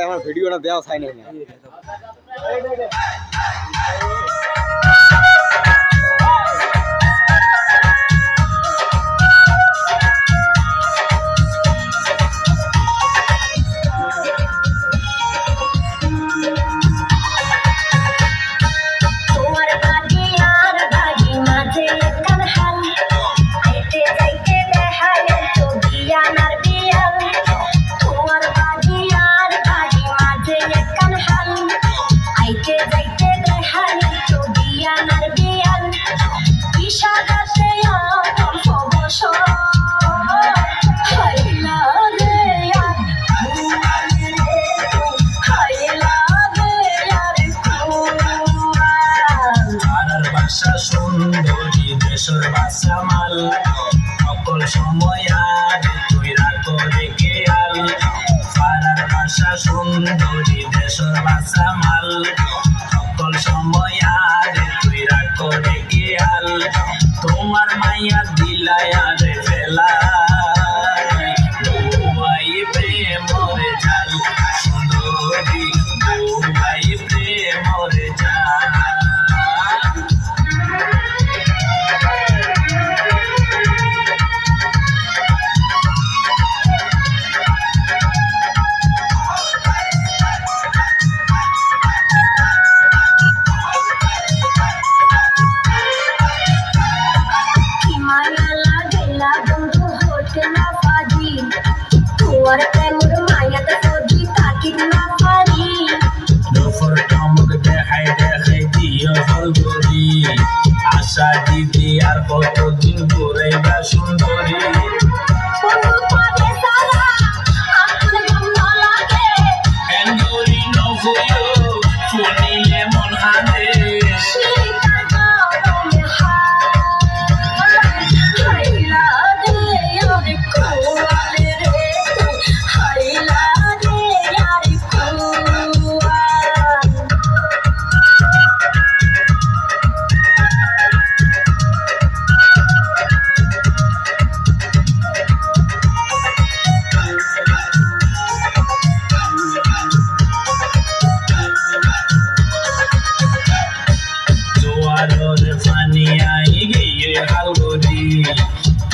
আমার ভিডিওটা দেওয়া চাই না সুন্দরী দেশের বাসা মাল সকল সময় আর তুই রাখো রেখে আল পাড়ার ভাষা সুন্দরী দেশের বাসা মাল সকল সময় আর তুই রাখো রেখে আল তোমার মাইয়া দিলাই আরে ফেলা বৌবাই প্রেমরে জাল সুন্দরী বৌবাই প্রেমরে জাল আশা দিদি আর কতদিন ঘুরাইবা সুন্দরী শুনিলে মন হানে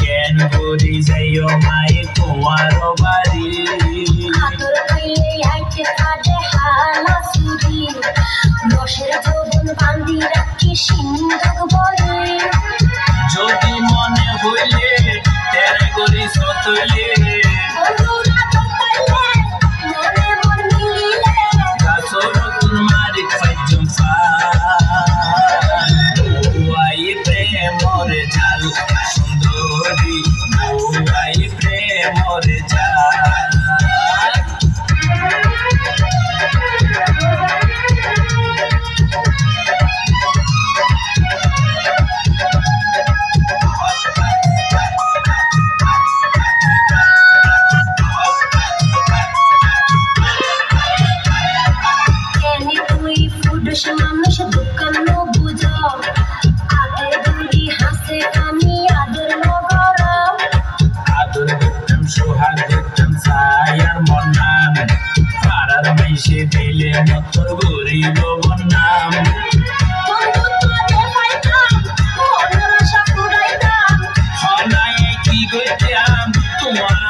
কেন করি যাইও মাই তোমার বাড়ি আদর পাইলে আইতে কাটে হালা সুরি রসের যৌবন বান্ধি রাখি সিন্ধুক বলে যদি মনে হইলে তেরে করি সতলে বন্ধুরা তো পাইলে মনে মন মিলিলে গাছর নতুন মারি ফাইজম বৌবাই প্রেমরে জাল সুন্দরী বৌবাই প্রেমরে জাল কেনে তুই ফুটস মানুষ দোকান বুঝো আগে দূরি হাসে আমি আদর নগর আদর দেখতাম সোহাগ দেখতাম ছায়ার মনাম পাড়ার মাইসে দিলে মতর গরিব বন্যাম হনায় কি গইতাম তোমার